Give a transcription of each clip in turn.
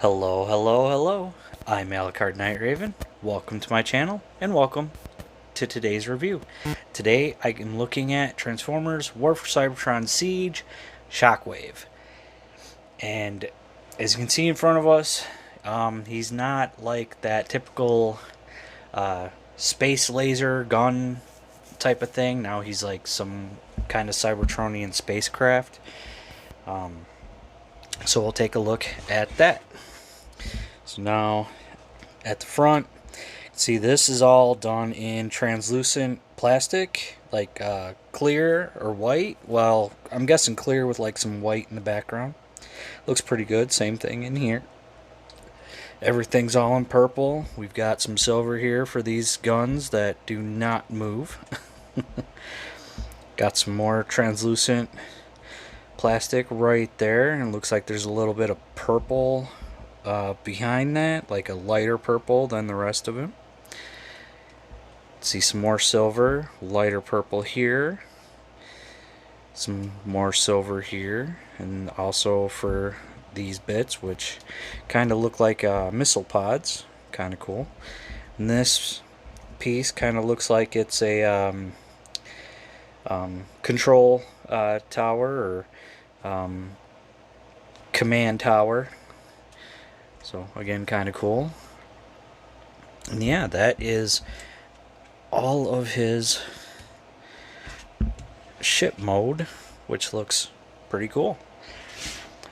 Hello, hello, hello. I'm Alucard Night Raven. Welcome to my channel and welcome to today's review. Today I am looking at Transformers War for Cybertron Siege Shockwave. And as you can see in front of us, he's not like that typical space laser gun type of thing. Now he's like some kind of Cybertronian spacecraft. So we'll take a look at that. So now at the front, see, this is all done in translucent plastic, like clear or white. Well, I'm guessing clear with like some white in the background. Looks pretty good. Same thing in here. Everything's all in purple. We've got some silver here for these guns that do not move. Got some more translucent plastic right there, and it looks like there's a little bit of purple behind that, like a lighter purple than the rest of him. See some more silver, lighter purple here, some more silver here, and also for these bits, which kind of look like missile pods. Kind of cool. And this piece kind of looks like it's a control tower or command tower. So again, kind of cool. And yeah, that is all of his ship mode, which looks pretty cool.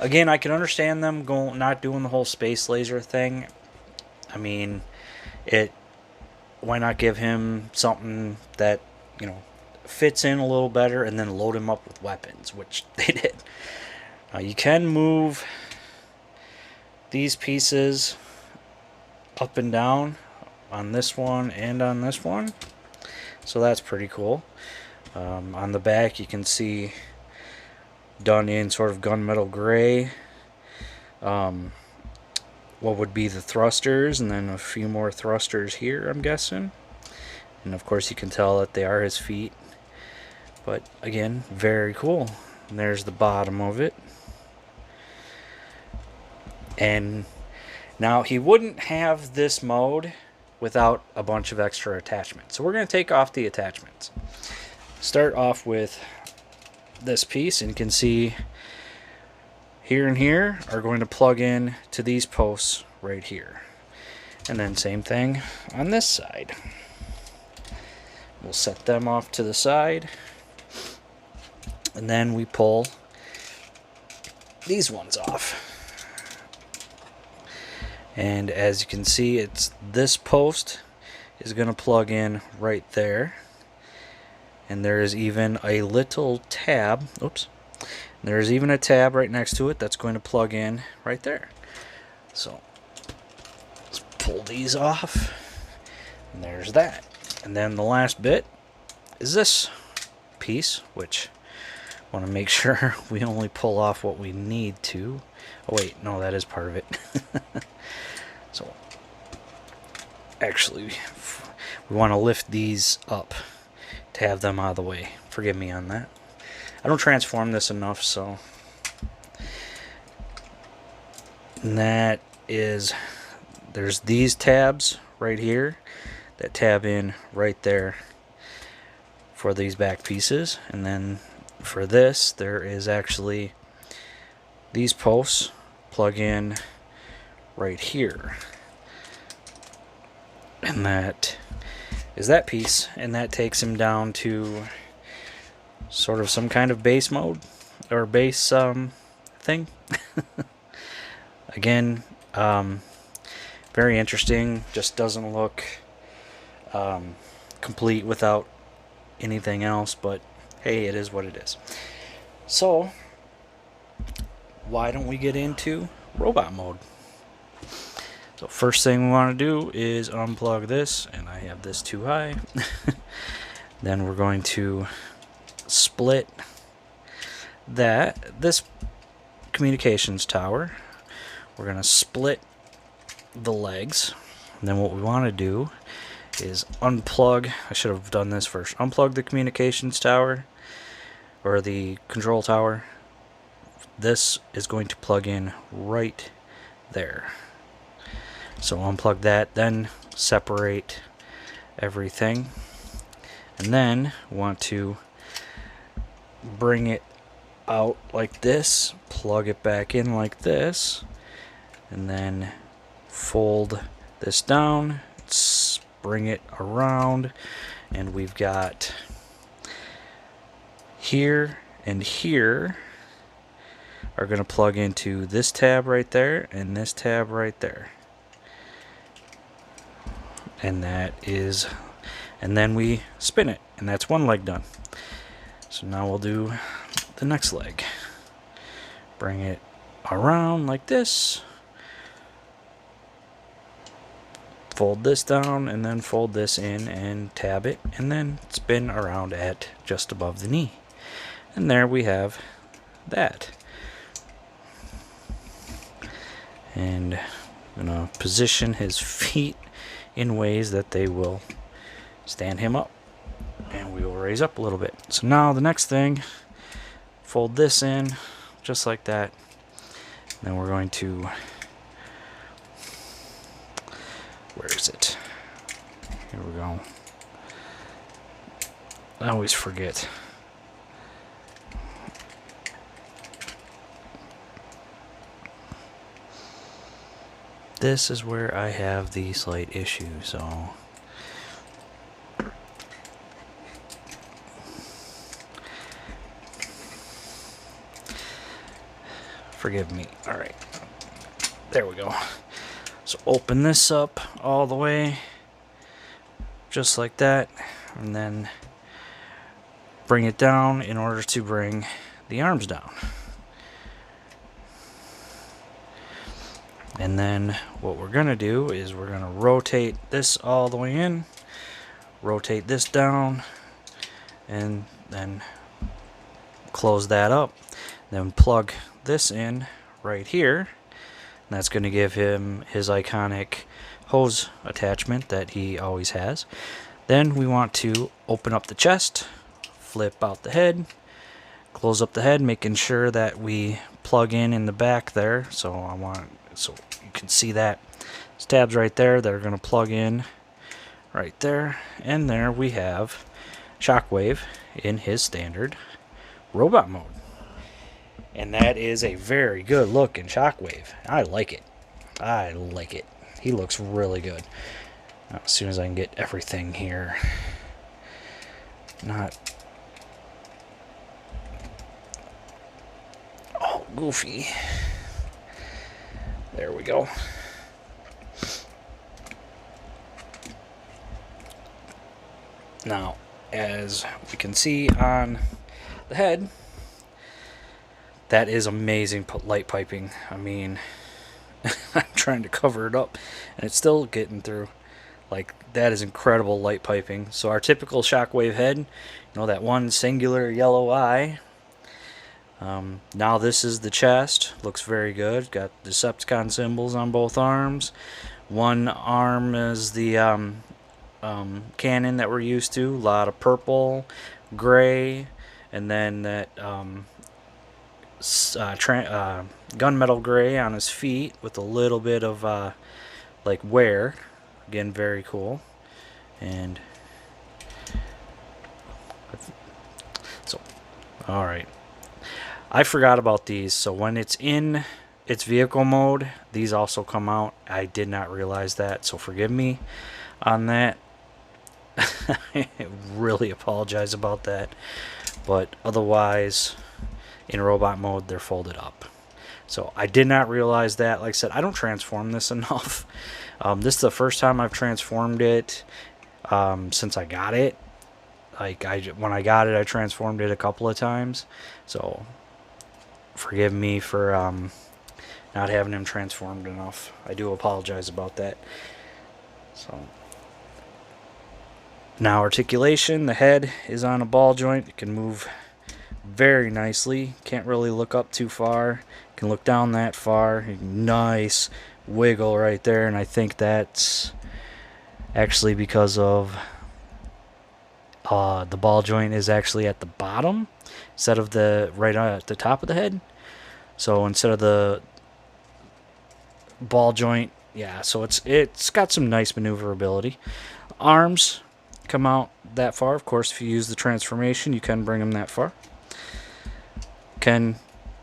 Again, I can understand them not doing the whole space laser thing. I mean, why not give him something that, you know, fits in a little better, and then load him up with weapons, which they did. You can move these pieces up and down on this one and on this one, so that's pretty cool. On the back you can see, done in sort of gunmetal gray, what would be the thrusters, and then a few more thrusters here, I'm guessing. And of course you can tell that they are his feet. But again, very cool. And there's the bottom of it. And now he wouldn't have this mode without a bunch of extra attachments. So we're going to take off the attachments. Start off with this piece, and you can see here and here are going to plug in to these posts right here. And then same thing on this side. We'll set them off to the side. And then we pull these ones off. And as you can see, it's this post is going to plug in right there. And there is even a little tab. Oops. There's even a tab right next to it that's going to plug in right there. So let's pull these off. And there's that. And then the last bit is this piece, which I want to make sure we only pull off what we need to. Oh wait, no, that is part of it. So actually, we want to lift these up to have them out of the way. Forgive me on that. I don't transform this enough, so. And that is, there's these tabs right here that tab in right there for these back pieces. And then for this, there is actually these posts plug in right here. And that is that piece, and that takes him down to sort of some kind of base mode or base thing. Again, very interesting. Just doesn't look complete without anything else, but hey, it is what it is. So why don't we get into robot mode? So first thing we want to do is unplug this, and I have this too high. Then we're going to split this communications tower. We're going to split the legs. And then what we want to do is unplug. I should have done this first. Unplug the communications tower, or the control tower. This is going to plug in right there. So unplug that, then separate everything, and then want to bring it out like this, plug it back in like this, and then fold this down, bring it around, and we've got here and here are going to plug into this tab right there and this tab right there. And that is, and then we spin it, and that's one leg done. So now we'll do the next leg. Bring it around like this, fold this down, and then fold this in and tab it, and then spin around at just above the knee. And there we have that. And I'm going to position his feet in ways that they will stand him up, and we will raise up a little bit. So now the next thing, fold this in just like that. Then we're going to, where is it? Here we go. I always forget. This is where I have the slight issue, so forgive me. Alright, there we go. So open this up all the way, just like that, and then bring it down in order to bring the arms down. And then what we're going to do is we're going to rotate this all the way in, rotate this down, and then close that up. Then plug this in right here. And that's going to give him his iconic hose attachment that he always has. Then we want to open up the chest, flip out the head, close up the head, making sure that we plug in the back there. So you can see that there's tabs right there that are going to plug in right there, and there we have Shockwave in his standard robot mode. And that is a very good looking Shockwave. I like it. I like it. He looks really good. Now, as soon as I can get everything here not all goofy. There we go. Now, as we can see on the head, that is amazing light piping. I mean, I'm trying to cover it up, and it's still getting through. Like, that is incredible light piping. So our typical Shockwave head, you know, that one singular yellow eye. Now this is the chest. Looks very good. Got Decepticon symbols on both arms. One arm is the cannon that we're used to. A lot of purple, gray, and then that gunmetal gray on his feet with a little bit of like wear. Again, very cool. And so, all right. I forgot about these, so when it's in its vehicle mode, these also come out. I did not realize that, so forgive me on that. I really apologize about that. But otherwise, in robot mode, they're folded up. So I did not realize that. Like I said, I don't transform this enough. This is the first time I've transformed it since I got it. Like, when I got it, I transformed it a couple of times. So forgive me for not having him transformed enough. I do apologize about that. So now articulation, the head is on a ball joint. It can move very nicely. Can't really look up too far. Can look down that far. Nice wiggle right there, and I think that's actually because of the ball joint is actually at the bottom instead of the right at the top of the head. So instead of the ball joint. Yeah, so it's got some nice maneuverability. Arms come out that far. Of course, if you use the transformation, you can bring them that far. Can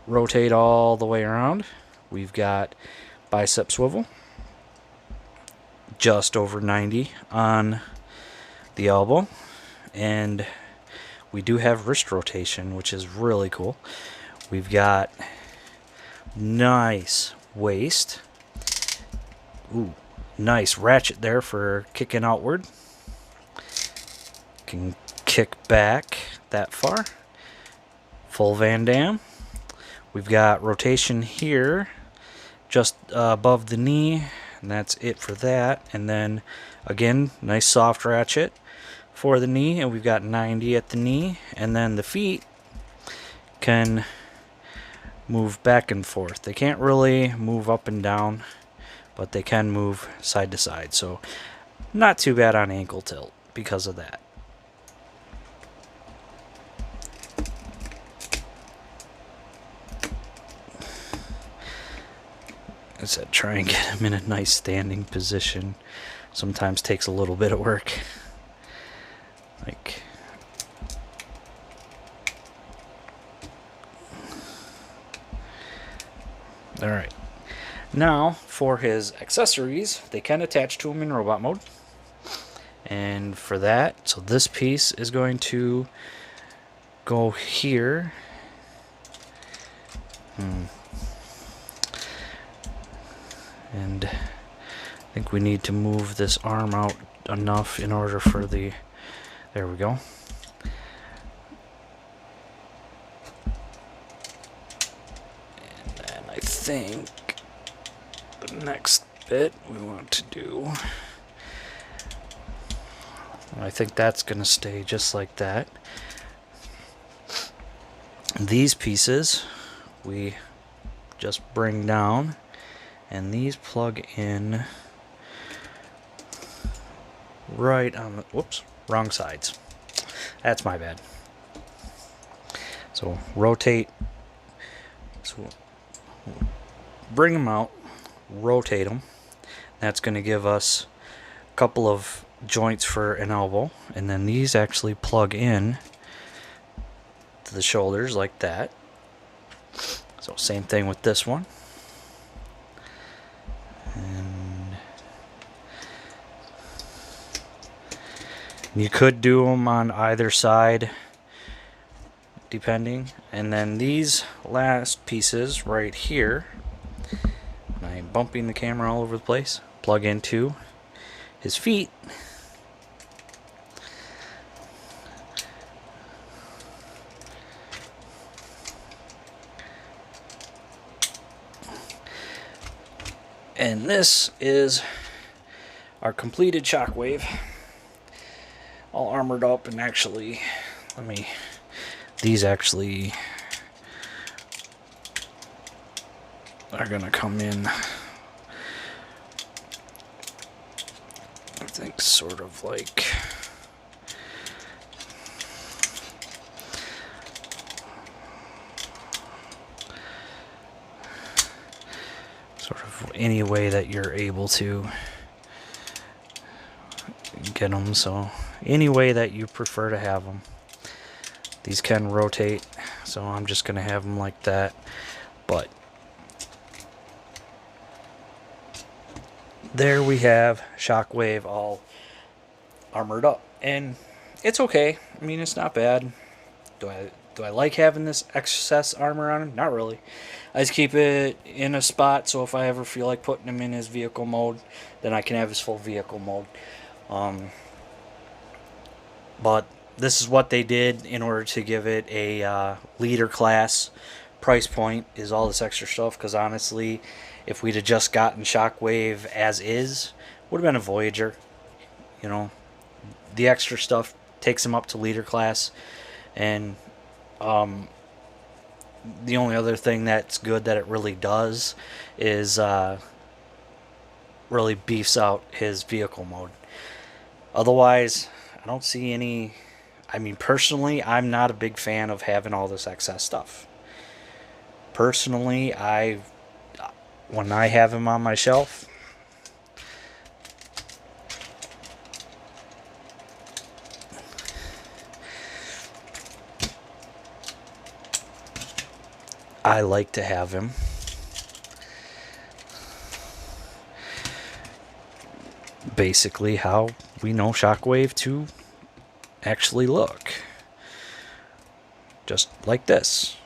rotate all the way around. We've got bicep swivel, just over 90 on the elbow, and we do have wrist rotation, which is really cool. We've got nice waist. Ooh, nice ratchet there for kicking outward. Can kick back that far. Full Van Damme. We've got rotation here, just above the knee, and that's it for that. And then again, nice soft ratchet for the knee, and we've got 90 at the knee. And then the feet can move back and forth. They can't really move up and down, but they can move side to side. So not too bad on ankle tilt because of that. I said try and get him in a nice standing position. Sometimes takes a little bit of work. Like, all right. Now for his accessories, they can attach to him in robot mode. And for that, so this piece is going to go here. And I think we need to move this arm out enough in order for the... There we go. And then I think the next bit we want to do... I think that's going to stay just like that. These pieces we just bring down, and these plug in right on the... Whoops, wrong sides. That's my bad. So rotate. So bring them out, rotate them. That's going to give us a couple of joints for an elbow, and then these actually plug in to the shoulders like that. So same thing with this one. And you could do them on either side depending. And then these last pieces right here, I'm bumping the camera all over the place, plug into his feet. And this is our completed Shockwave, all armored up. And actually, these actually are gonna come in, I think, sort of like any way that you're able to get them. So any way that you prefer to have them. These can rotate, so I'm just gonna have them like that. But there we have Shockwave all armored up, and it's okay. I mean, it's not bad. Do I like having this excess armor on him? Not really. I just keep it in a spot, so if I ever feel like putting him in his vehicle mode, then I can have his full vehicle mode. But this is what they did in order to give it a leader class price point, is all this extra stuff. Because honestly, if we'd have just gotten Shockwave as is, would have been a Voyager. You know, the extra stuff takes him up to leader class. And the only other thing that's good that it really does is really beefs out his vehicle mode. Otherwise, I don't see any... I mean, personally, I'm not a big fan of having all this excess stuff. Personally, when I have him on my shelf, I like to have him basically how we know Shockwave to actually look. Just like this.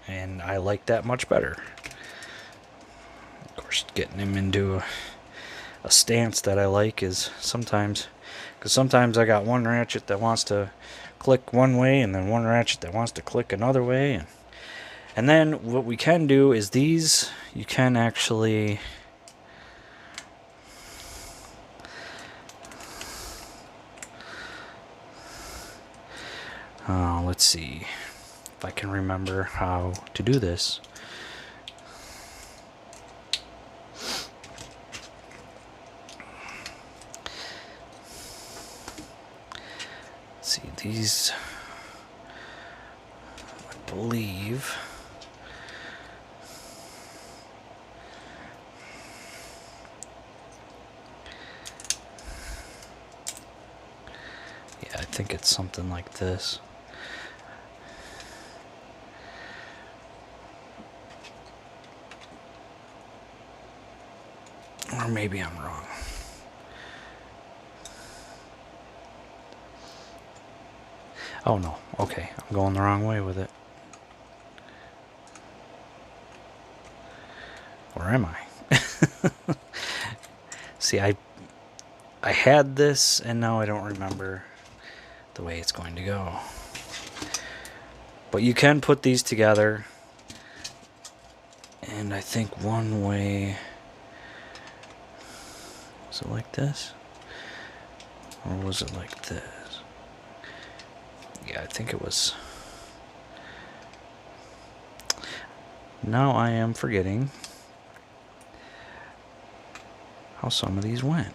And I like that much better. Of course, getting him into a stance that I like is sometimes... Because sometimes I got one ratchet that wants to click one way and then one ratchet that wants to click another way. And then what we can do is these, you can actually... let's see if I can remember how to do this. Let's see, these, I believe... Yeah, I think it's something like this. Or maybe I'm wrong. Oh no, okay, I'm going the wrong way with it. Or am I? See, I had this and now I don't remember the way it's going to go. But you can put these together, and I think one way... Was it like this? Or was it like this? Yeah, I think it was... Now I am forgetting how some of these went.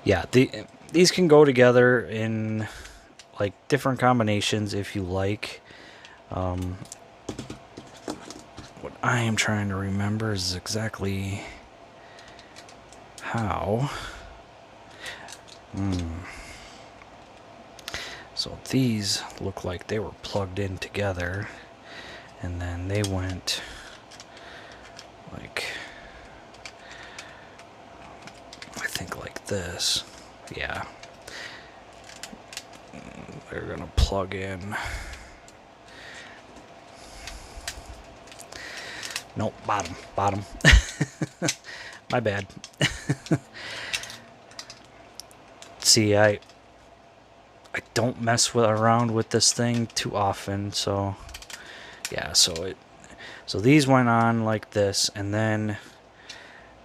Yeah, these can go together in like different combinations if you like. What I am trying to remember is exactly how. So these look like they were plugged in together, and then they went like, I think like this. Yeah. They're gonna plug in. Nope, bottom. My bad. See, I don't mess around with this thing too often, so yeah, so these went on like this, and then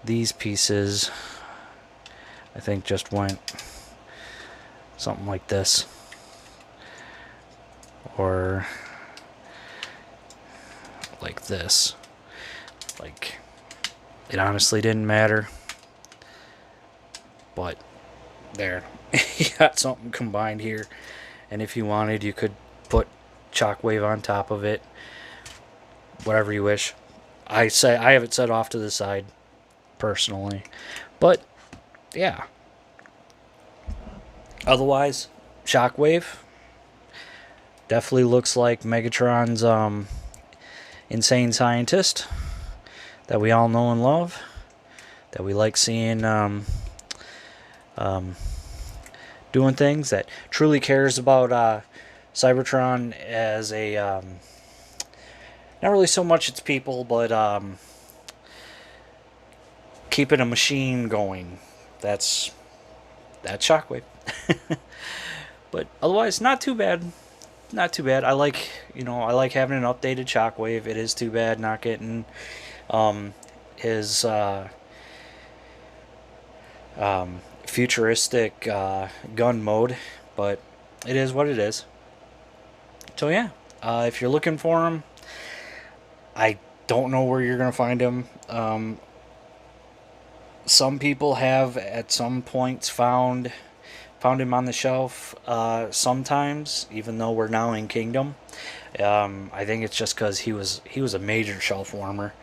these pieces I think just went something like this, or like this. Like, it honestly didn't matter, but there. You got something combined here, and if you wanted, you could put Shockwave on top of it, whatever you wish. I have it set off to the side personally, but yeah, otherwise Shockwave definitely looks like Megatron's insane scientist that we all know and love, that we like seeing doing things, that truly cares about Cybertron as a not really so much its people, but keeping a machine going. That's Shockwave. But otherwise, not too bad. Not too bad. I like having an updated Shockwave. It is too bad not getting his futuristic gun mode, but it is what it is. So yeah, if you're looking for him, I don't know where you're gonna find him. Some people have at some points found found him on the shelf sometimes, even though we're now in Kingdom. I think it's just because he was a major shelf warmer.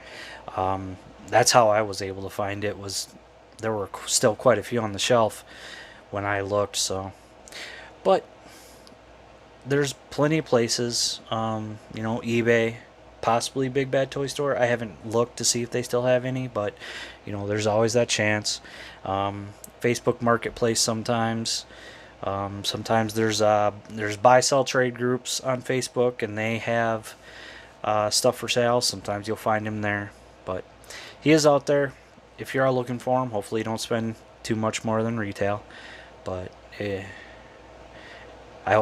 That's how I was able to find it. Was there were still quite a few on the shelf when I looked. So, but there's plenty of places. eBay, possibly Big Bad Toy Store. I haven't looked to see if they still have any, but there's always that chance. Facebook Marketplace sometimes. Sometimes there's buy sell trade groups on Facebook, and they have stuff for sale. Sometimes you'll find him there, but he is out there. If you're out looking for him, hopefully you don't spend too much more than retail. But I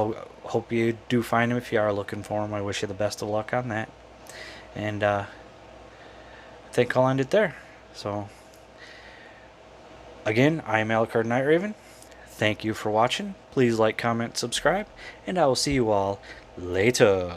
hope you do find him if you are looking for him. I wish you the best of luck on that. And I think I'll end it there. So, again, I am Alucard Night Raven. Thank you for watching. Please like, comment, subscribe, and I will see you all later.